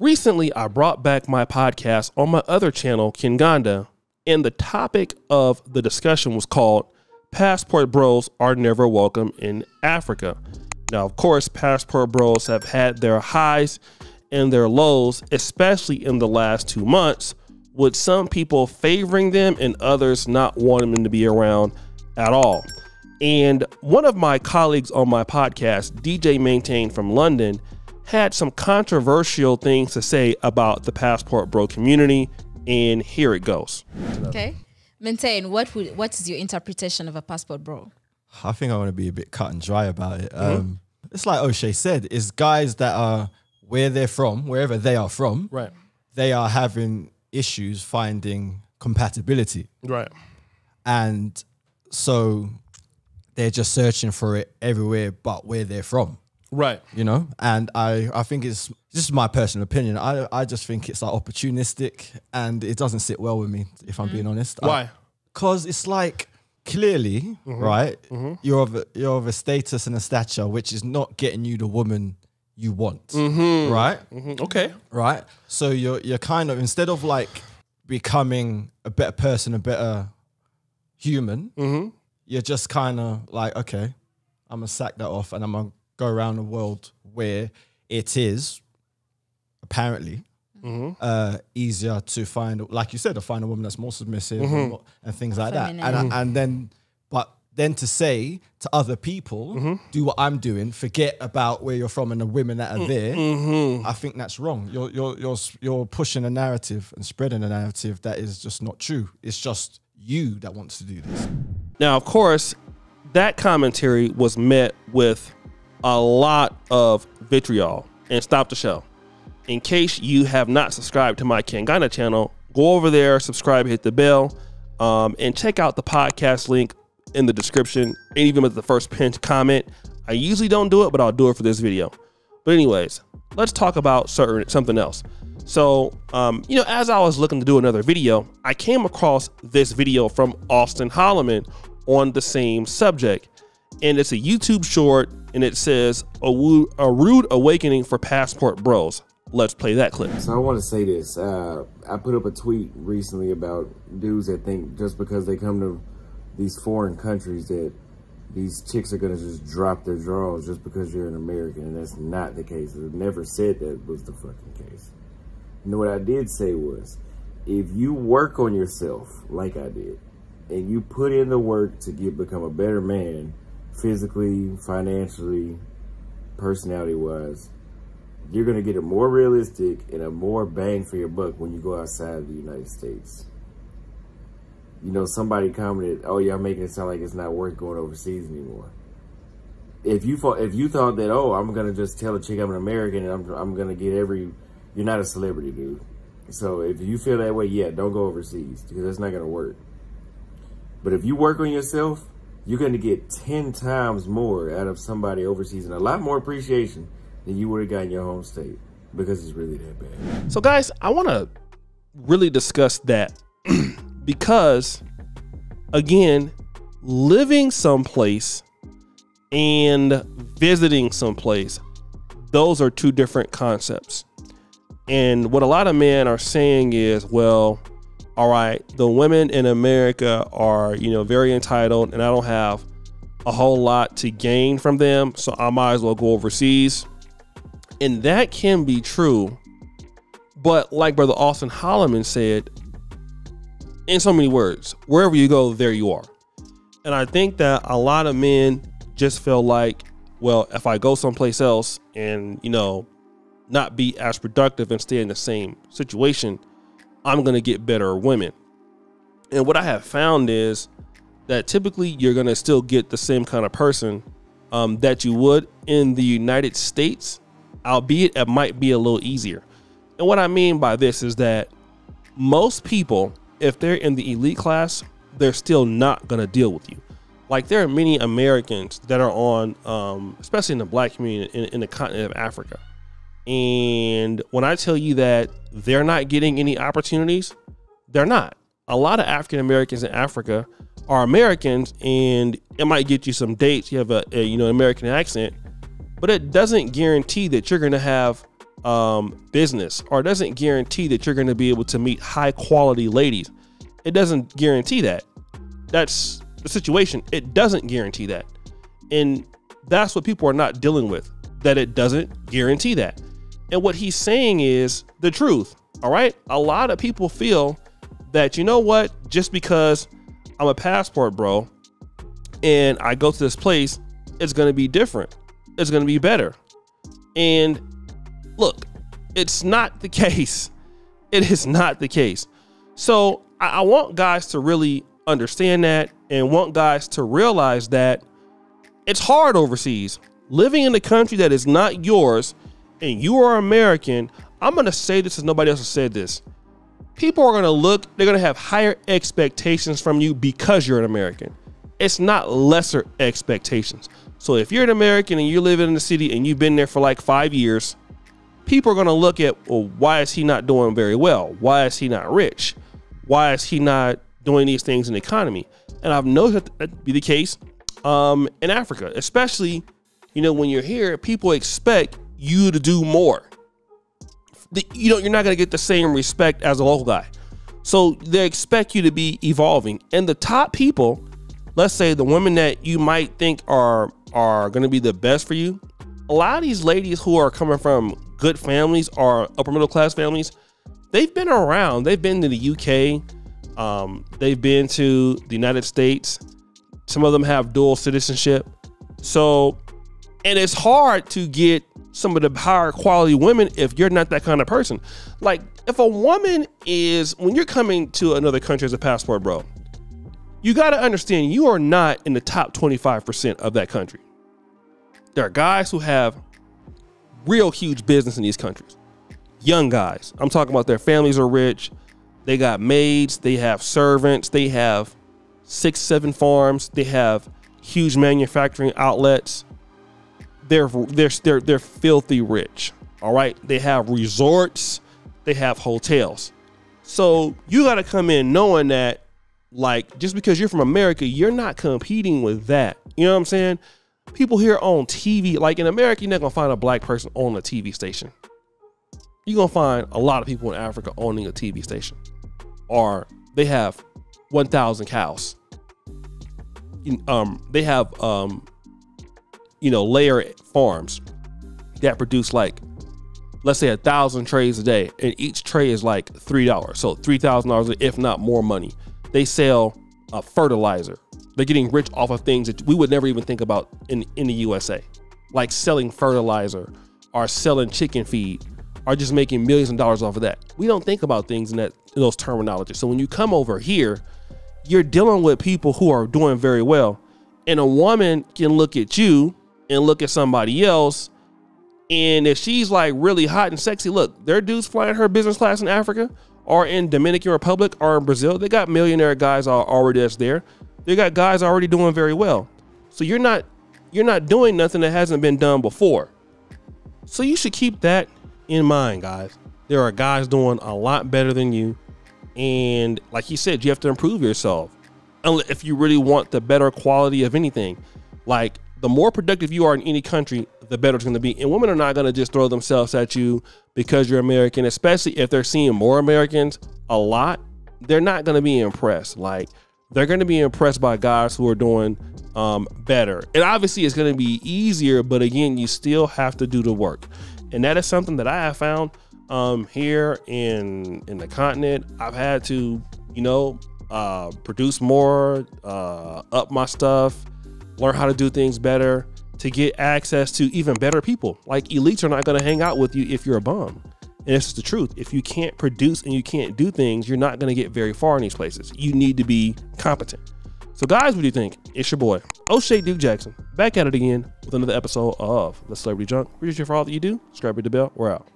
Recently, I brought back my podcast on my other channel, Kinganda, and the topic of the discussion was called Passport Bros Are Never Welcome in Africa. Now, of course, Passport Bros have had their highs and their lows, especially in the last 2 months, with some people favoring them and others not wanting them to be around at all. And one of my colleagues on my podcast, DJ Maintain from London, had some controversial things to say about the Passport Bro community, and here it goes. Okay. Maintain, what is your interpretation of a Passport Bro? I think I want to be a bit cut and dry about it. It's like O'Shea said, it's guys that are where they're from, wherever they are from, Right. they are having issues finding compatibility. Right. And so they're just searching for it everywhere but where they're from. Right. You know, and I think it's just my personal opinion. I just think it's like opportunistic and it doesn't sit well with me, if I'm being honest. Why? Because it's like clearly, right, you're of a status and a stature which is not getting you the woman you want, right? Okay. Right. So you're kind of, instead of like becoming a better person, a better human, you're just kind of like, okay, I'm gonna sack that off and I'm gonna go around the world where it is apparently easier to find, like you said, to find a woman that's more submissive and things like that. And then to say to other people, do what I'm doing, forget about where you're from and the women that are there. I think that's wrong. You're pushing a narrative and spreading a narrative that is just not true. It's just you that wants to do this. Now, of course, that commentary was met with a lot of vitriol. And stop the show. In case you have not subscribed to my Kinganda channel, go over there, subscribe, hit the bell, and check out the podcast link in the description, and even with the first pinned comment. I usually don't do it, but I'll do it for this video. But anyways, let's talk about something else. So, you know, as I was looking to do another video, I came across this video from Austin Holloman on the same subject. And it's a YouTube short, and it says, a rude awakening for Passport Bros. Let's play that clip. So I want to say this. I put up a tweet recently about dudes that think just because they come to these foreign countries that these chicks are going to just drop their drawers just because you're an American, and that's not the case. I never said that was the fucking case. You know, what I did say was, if you work on yourself like I did, and you put in the work to become a better man, physically, financially, personality-wise, you're going to get a more realistic and a more bang for your buck when you go outside of the United States. You know, somebody commented, oh, y'all making it sound like it's not worth going overseas anymore. If you thought that, oh, I'm going to just tell a chick I'm an American and I'm going to get you're not a celebrity, dude. So if you feel that way, yeah, don't go overseas, because that's not going to work. But if you work on yourself, you're going to get 10 times more out of somebody overseas and a lot more appreciation than you would have got in your home state, because it's really that bad. So guys, I want to really discuss that because, again, living someplace and visiting someplace, those are two different concepts. And what a lot of men are saying is, well, all right, the women in America are, you know, very entitled, and I don't have a whole lot to gain from them, so I might as well go overseas. And that can be true. But like Brother Austin Holloman said, in so many words, wherever you go, there you are. And I think that a lot of men just feel like, well, if I go someplace else and, you know, not be as productive and stay in the same situation, I'm going to get better women. And what I have found is that typically you're going to still get the same kind of person that you would in the United States, albeit it might be a little easier. And what I mean by this is that most people, if they're in the elite class, they're still not going to deal with you. Like, there are many Americans that are on, especially in the black community in the continent of Africa. And when I tell you that they're not getting any opportunities, they're not. A lot of African Americans in Africa are Americans, and it might get you some dates. You have a you know, American accent, but it doesn't guarantee that you're going to have business, or it doesn't guarantee that you're going to be able to meet high quality ladies. It doesn't guarantee that. That's the situation. It doesn't guarantee that. And that's what people are not dealing with, that it doesn't guarantee that. And what he's saying is the truth. All right. A lot of people feel that, you know what, just because I'm a passport bro and I go to this place, it's going to be different. It's going to be better. And look, it's not the case. It is not the case. So I want guys to really understand that, and want guys to realize that it's hard overseas. Living in a country that is not yours and you are American, I'm going to say this as nobody else has said this. People are going to look, they're going to have higher expectations from you because you're an American. It's not lesser expectations. So if you're an American and you live in the city and you've been there for like 5 years, people are going to look at, well, why is he not doing very well? Why is he not rich? Why is he not doing these things in the economy? And I've noticed that to be the case in Africa, especially, you know, when you're here, people expect you to do more. You're not going to get the same respect as a local guy. So they expect you to be evolving. And the top people, let's say the women that you might think are going to be the best for you, a lot of these ladies who are coming from good families or upper middle class families, they've been around. They've been to the UK. They've been to the United States. Some of them have dual citizenship. So, and it's hard to get some of the higher quality women if you're not that kind of person. Like, if a woman is, when you're coming to another country as a passport bro, you got to understand you are not in the top 25% of that country. There are guys who have real huge business in these countries. Young guys. I'm talking about their families are rich. They got maids. They have servants. They have 6-7 farms. They have huge manufacturing outlets. They're filthy rich. All right. They have resorts. They have hotels. So you got to come in knowing that, like, just because you're from America, you're not competing with that. You know what I'm saying? People here on TV, like in America, you're not going to find a black person on a TV station. You're going to find a lot of people in Africa owning a TV station. Or they have 1,000 cows. They have, layer farms that produce, like, let's say 1,000 trays a day. And each tray is like $3. So $3,000, if not more money. They sell fertilizer. They're getting rich off of things that we would never even think about in the USA, like selling fertilizer or selling chicken feed or just making millions of dollars off of that. We don't think about things in those terminologies. So when you come over here, you're dealing with people who are doing very well. And a woman can look at you and look at somebody else. And if she's like really hot and sexy, look, there are dudes flying her business class in Africa or in Dominican Republic or in Brazil. They got millionaire guys already that's there. They got guys already doing very well. So you're not doing nothing that hasn't been done before. So you should keep that in mind, guys. There are guys doing a lot better than you. And like he said, you have to improve yourself. If you really want the better quality of anything, like the more productive you are in any country, the better it's going to be. And women are not going to just throw themselves at you because you're American, especially if they're seeing more Americans a lot. They're not going to be impressed. Like, they're going to be impressed by guys who are doing better. And obviously it's going to be easier, but again, you still have to do the work. And that is something that I have found here in the continent. I've had to, produce more, up my stuff, learn how to do things better to get access to even better people. Like, elites are not going to hang out with you if you're a bum. And this is the truth. If you can't produce and you can't do things, you're not going to get very far in these places. You need to be competent. So guys, what do you think? It's your boy, O'Shea Duke Jackson, back at it again with another episode of The Celebrity Junk. Appreciate you for all that you do. Subscribe to the bell. We're out.